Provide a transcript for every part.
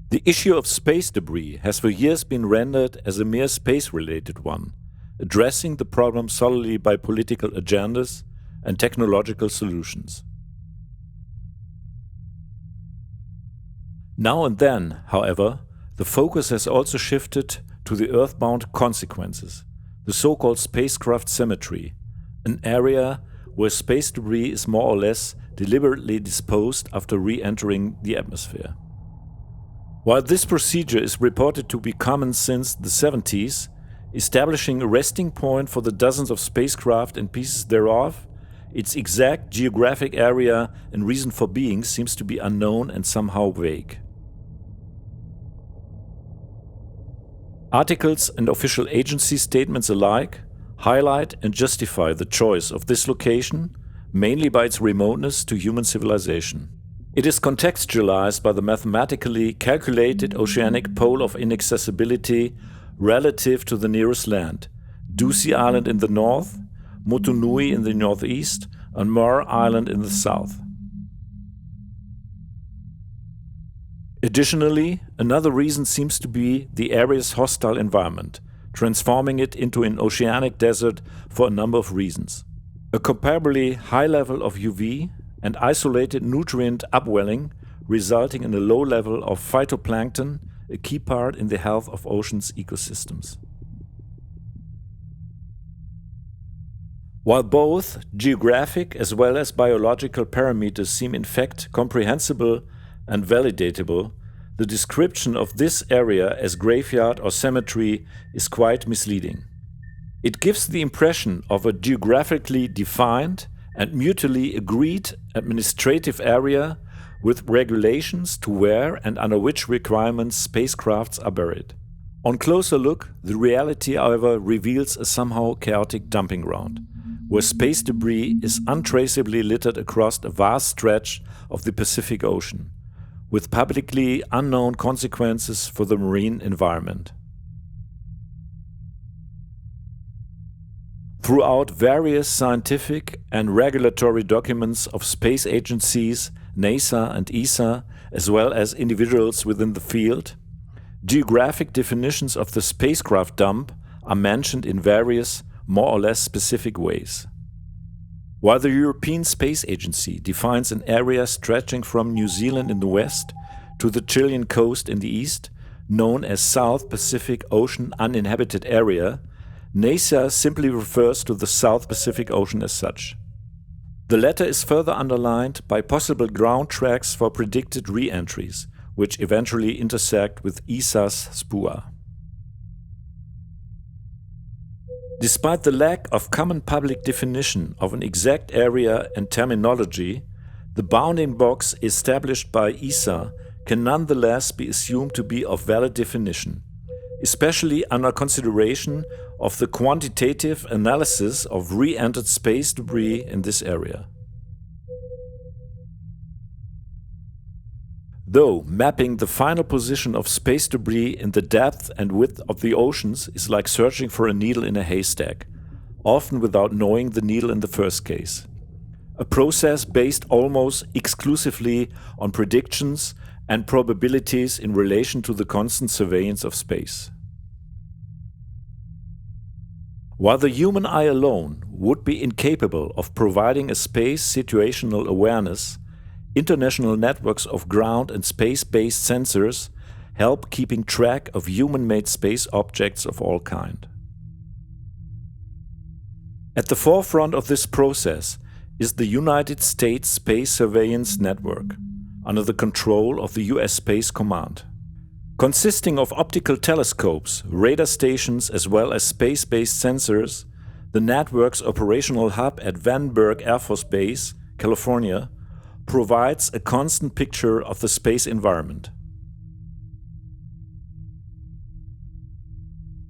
The issue of space debris has for years been rendered as a mere space-related one, addressing the problem solely by political agendas and technological solutions. Now and then, however, the focus has also shifted to the earthbound consequences, the so-called spacecraft symmetry, an area where space debris is more or less deliberately disposed after re-entering the atmosphere. While this procedure is reported to be common since the 70s, establishing a resting point for the dozens of spacecraft and pieces thereof, its exact geographic area and reason for being seems to be unknown and somehow vague. Articles and official agency statements alike highlight and justify the choice of this location, mainly by its remoteness to human civilization. It is contextualized by the mathematically calculated oceanic pole of inaccessibility relative to the nearest land, Ducie Island in the north, Motunui in the northeast, and Muir Island in the south. Additionally, another reason seems to be the area's hostile environment, transforming it into an oceanic desert for a number of reasons. A comparably high level of UV and isolated nutrient upwelling, resulting in a low level of phytoplankton, a key part in the health of oceans' ecosystems. While both geographic as well as biological parameters seem in fact comprehensible and validatable, the description of this area as graveyard or cemetery is quite misleading. It gives the impression of a geographically defined and mutually agreed administrative area with regulations to where and under which requirements spacecrafts are buried. On closer look, the reality, however, reveals a somehow chaotic dumping ground, where space debris is untraceably littered across a vast stretch of the Pacific Ocean, with publicly unknown consequences for the marine environment. Throughout various scientific and regulatory documents of space agencies, NASA and ESA, as well as individuals within the field, geographic definitions of the spacecraft dump are mentioned in various, more or less specific ways. While the European Space Agency defines an area stretching from New Zealand in the west to the Chilean coast in the east, known as South Pacific Ocean Uninhabited Area, NASA simply refers to the South Pacific Ocean as such. The latter is further underlined by possible ground tracks for predicted re-entries, which eventually intersect with ESA's SPUA. Despite the lack of common public definition of an exact area and terminology, the bounding box established by ESA can nonetheless be assumed to be of valid definition, especially under consideration of the quantitative analysis of re-entered space debris in this area. Though mapping the final position of space debris in the depth and width of the oceans is like searching for a needle in a haystack, often without knowing the needle in the first case. A process based almost exclusively on predictions and probabilities in relation to the constant surveillance of space. While the human eye alone would be incapable of providing a space situational awareness, international networks of ground and space-based sensors help keeping track of human-made space objects of all kind. At the forefront of this process is the United States Space Surveillance Network, under the control of the US Space Command. Consisting of optical telescopes, radar stations as well as space-based sensors, the network's operational hub at Vandenberg Air Force Base, California, provides a constant picture of the space environment.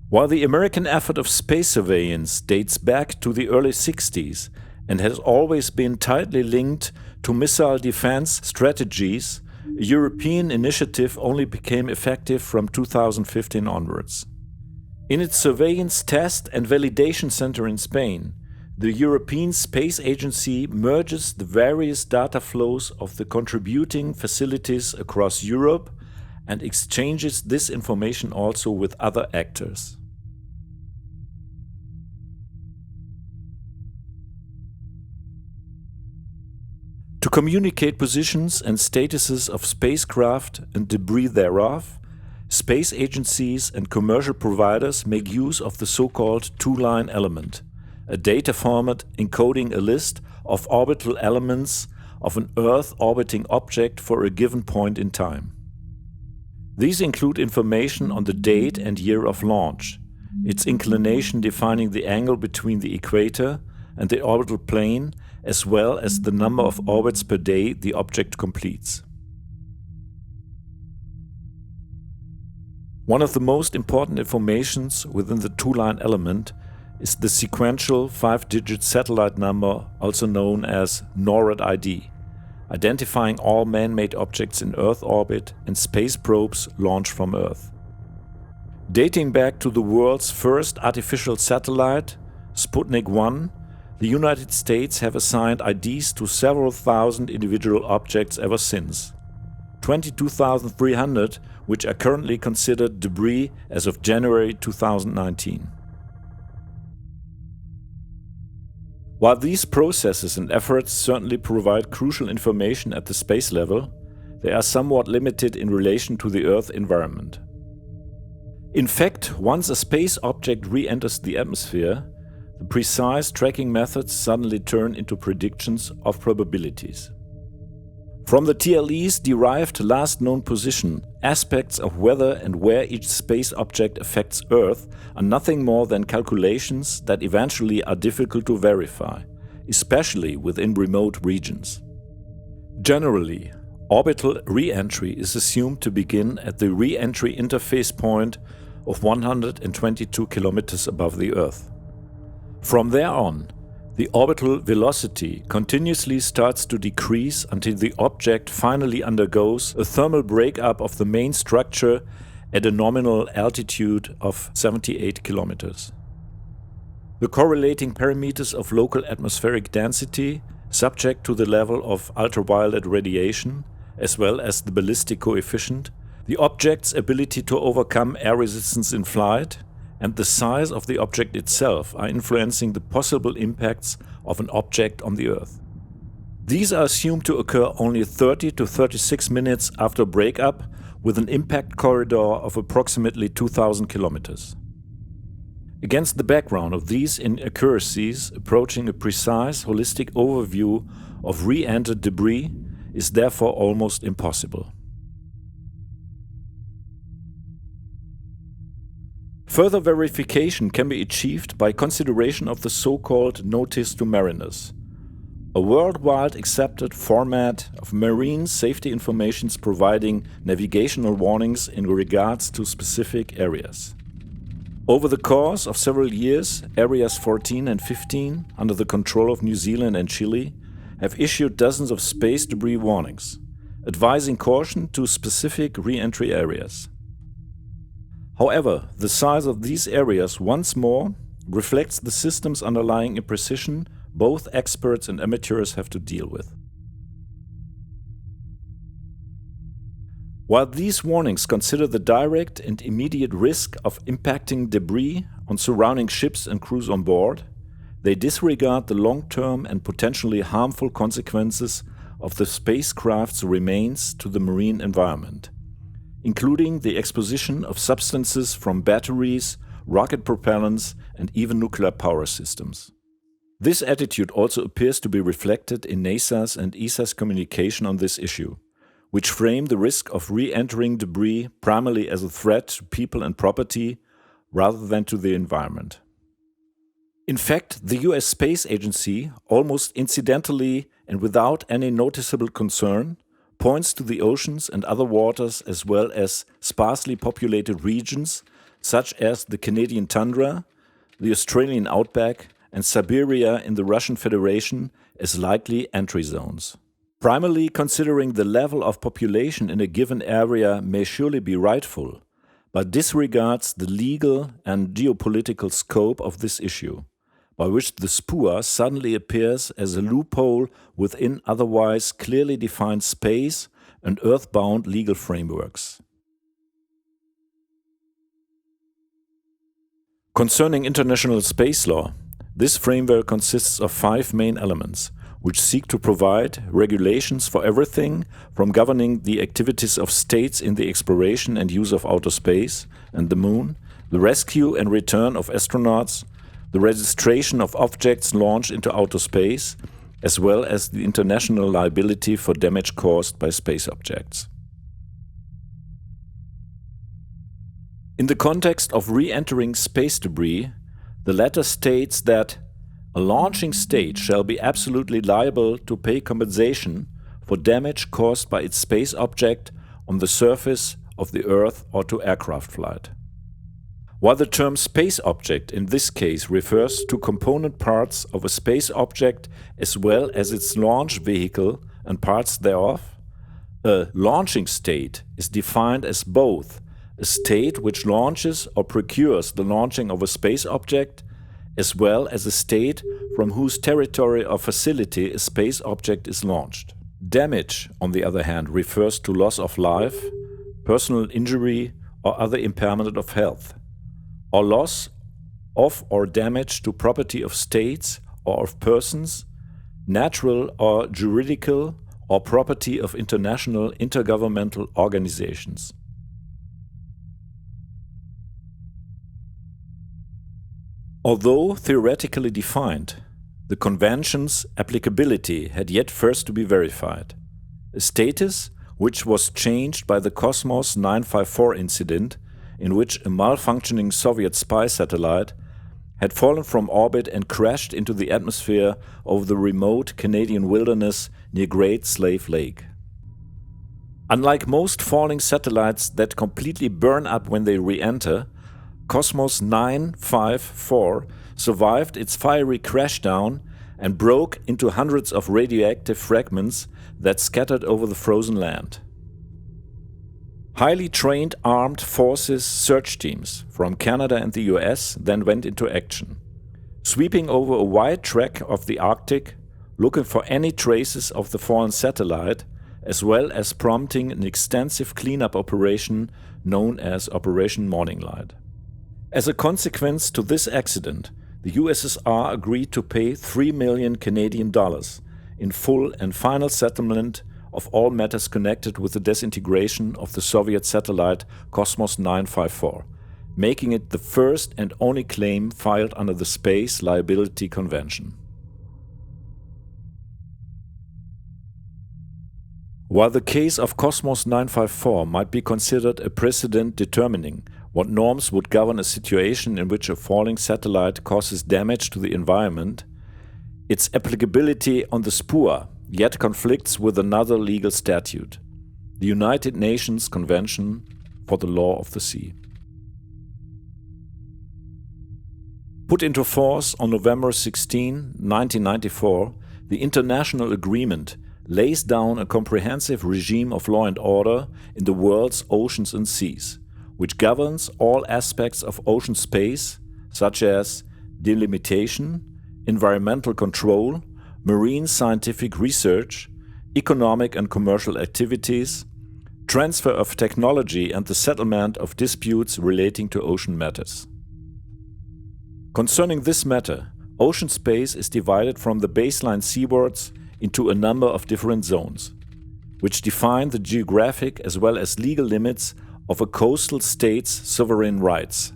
While the American effort of space surveillance dates back to the early 60s and has always been tightly linked to missile defense strategies, a European initiative only became effective from 2015 onwards. In its surveillance test and validation center in Spain, the European Space Agency merges the various data flows of the contributing facilities across Europe and exchanges this information also with other actors. To communicate positions and statuses of spacecraft and debris thereof, space agencies and commercial providers make use of the so-called two-line element, a data format encoding a list of orbital elements of an Earth-orbiting object for a given point in time. These include information on the date and year of launch, its inclination defining the angle between the equator and the orbital plane, as well as the number of orbits per day the object completes. One of the most important informations within the two-line element is the sequential 5-digit satellite number, also known as NORAD ID, identifying all man-made objects in Earth orbit and space probes launched from Earth. Dating back to the world's first artificial satellite, Sputnik 1, the United States have assigned IDs to several thousand individual objects ever since. 22,300, which are currently considered debris as of January 2019. While these processes and efforts certainly provide crucial information at the space level, they are somewhat limited in relation to the Earth environment. In fact, once a space object re-enters the atmosphere, the precise tracking methods suddenly turn into predictions of probabilities. From the TLE's derived last known position, aspects of whether and where each space object affects Earth are nothing more than calculations that eventually are difficult to verify, especially within remote regions. Generally, orbital re-entry is assumed to begin at the re-entry interface point of 122 kilometers above the Earth. From there on, the orbital velocity continuously starts to decrease until the object finally undergoes a thermal breakup of the main structure at a nominal altitude of 78 kilometers. The correlating parameters of local atmospheric density, subject to the level of ultraviolet radiation, as well as the ballistic coefficient, the object's ability to overcome air resistance in flight, and the size of the object itself are influencing the possible impacts of an object on the Earth. These are assumed to occur only 30 to 36 minutes after breakup, with an impact corridor of approximately 2,000 kilometers. Against the background of these inaccuracies, approaching a precise, holistic overview of re-entered debris is therefore almost impossible. Further verification can be achieved by consideration of the so-called Notice to Mariners, a worldwide accepted format of marine safety information providing navigational warnings in regards to specific areas. Over the course of several years, Areas 14 and 15, under the control of New Zealand and Chile, have issued dozens of space debris warnings, advising caution to specific re-entry areas. However, the size of these areas once more reflects the system's underlying imprecision both experts and amateurs have to deal with. While these warnings consider the direct and immediate risk of impacting debris on surrounding ships and crews on board, they disregard the long-term and potentially harmful consequences of the spacecraft's remains to the marine environment, including the exposition of substances from batteries, rocket propellants, and even nuclear power systems. This attitude also appears to be reflected in NASA's and ESA's communication on this issue, which frame the risk of re-entering debris primarily as a threat to people and property rather than to the environment. In fact, the US Space Agency, almost incidentally and without any noticeable concern, points to the oceans and other waters as well as sparsely populated regions such as the Canadian tundra, the Australian outback, and Siberia in the Russian Federation as likely entry zones. Primarily considering the level of population in a given area may surely be rightful, but disregards the legal and geopolitical scope of this issue, by which the SPUA suddenly appears as a loophole within otherwise clearly defined space and earthbound legal frameworks. Concerning international space law, this framework consists of 5 main elements, which seek to provide regulations for everything from governing the activities of states in the exploration and use of outer space and the Moon, the rescue and return of astronauts, the registration of objects launched into outer space, as well as the international liability for damage caused by space objects. In the context of re-entering space debris, the latter states that a launching state shall be absolutely liable to pay compensation for damage caused by its space object on the surface of the Earth or to aircraft flight. While the term space object in this case refers to component parts of a space object as well as its launch vehicle and parts thereof, a launching state is defined as both a state which launches or procures the launching of a space object, as well as a state from whose territory or facility a space object is launched. Damage, on the other hand, refers to loss of life, personal injury, or other impairment of health, or loss of or damage to property of states or of persons, natural or juridical, or property of international intergovernmental organizations. Although theoretically defined, the Convention's applicability had yet first to be verified, a status which was changed by the Cosmos 954 incident, in which a malfunctioning Soviet spy satellite had fallen from orbit and crashed into the atmosphere of the remote Canadian wilderness near Great Slave Lake. Unlike most falling satellites that completely burn up when they re-enter, Cosmos 954 survived its fiery crashdown and broke into hundreds of radioactive fragments that scattered over the frozen land. Highly trained armed forces search teams from Canada and the US then went into action, sweeping over a wide tract of the Arctic, looking for any traces of the fallen satellite, as well as prompting an extensive cleanup operation known as Operation Morning Light. As a consequence to this accident, the USSR agreed to pay 3 million Canadian dollars in full and final settlement of all matters connected with the disintegration of the Soviet satellite Cosmos 954, making it the first and only claim filed under the Space Liability Convention. While the case of Cosmos 954 might be considered a precedent determining what norms would govern a situation in which a falling satellite causes damage to the environment, its applicability on the SPUA yet conflicts with another legal statute, the United Nations Convention for the Law of the Sea. Put into force on November 16, 1994, the international agreement lays down a comprehensive regime of law and order in the world's oceans and seas, which governs all aspects of ocean space, such as delimitation, environmental control, marine scientific research, economic and commercial activities, transfer of technology and the settlement of disputes relating to ocean matters. Concerning this matter, ocean space is divided from the baseline seawards into a number of different zones, which define the geographic as well as legal limits of a coastal state's sovereign rights.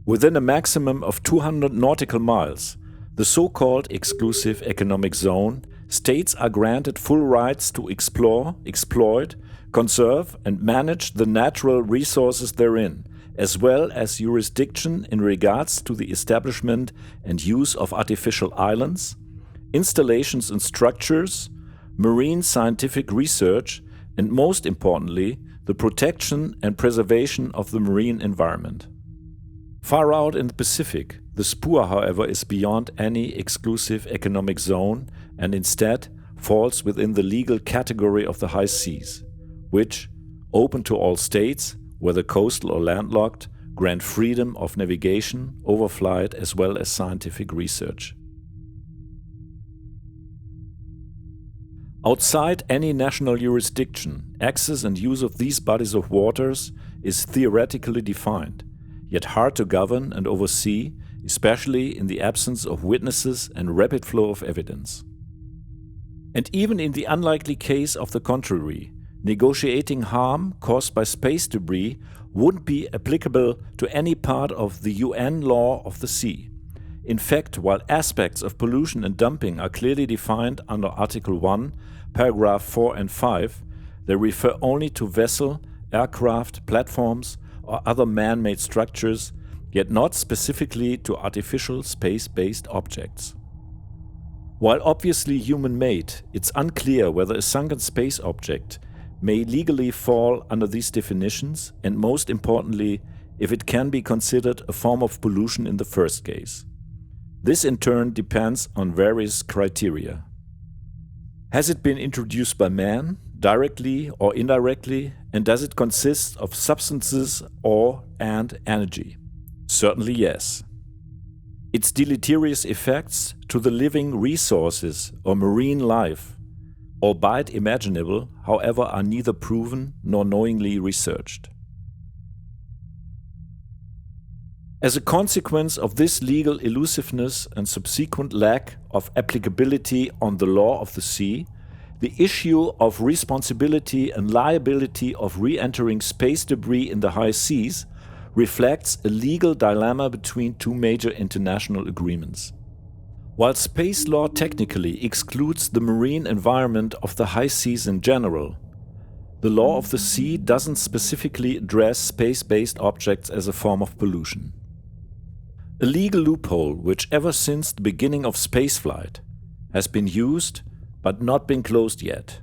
Within a maximum of 200 nautical miles, the so-called exclusive economic zone, states are granted full rights to explore, exploit, conserve and manage the natural resources therein, as well as jurisdiction in regards to the establishment and use of artificial islands, installations and structures, marine scientific research, and most importantly, the protection and preservation of the marine environment. Far out in the Pacific, the SPUA, however, is beyond any exclusive economic zone and instead falls within the legal category of the high seas, which, open to all states, whether coastal or landlocked, grant freedom of navigation, overflight, as well as scientific research. Outside any national jurisdiction, access and use of these bodies of waters is theoretically defined, yet hard to govern and oversee, especially in the absence of witnesses and rapid flow of evidence. And even in the unlikely case of the contrary, negotiating harm caused by space debris wouldn't be applicable to any part of the UN law of the sea. In fact, while aspects of pollution and dumping are clearly defined under Article 1, paragraph 4 and 5, they refer only to vessel, aircraft, platforms, or other man-made structures, yet not specifically to artificial space-based objects. While obviously human-made, it's unclear whether a sunken space object may legally fall under these definitions, and most importantly, if it can be considered a form of pollution in the first case. This in turn depends on various criteria. Has it been introduced by man, directly or indirectly, and does it consist of substances and energy? Certainly yes. Its deleterious effects to the living resources or marine life, albeit imaginable, however, are neither proven nor knowingly researched. As a consequence of this legal elusiveness and subsequent lack of applicability on the law of the sea, the issue of responsibility and liability of re-entering space debris in the high seas reflects a legal dilemma between two major international agreements. While space law technically excludes the marine environment of the high seas in general, the law of the sea doesn't specifically address space-based objects as a form of pollution. A legal loophole which ever since the beginning of spaceflight has been used but not been closed yet.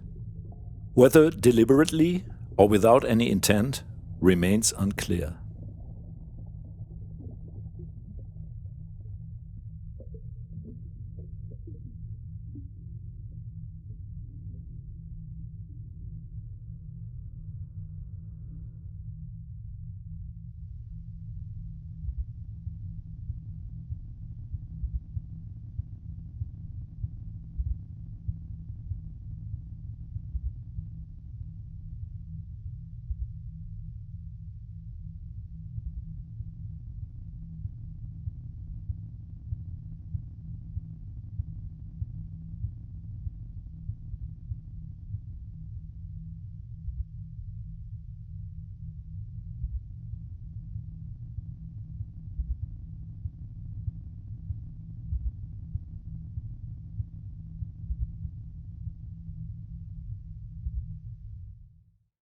Whether deliberately or without any intent remains unclear.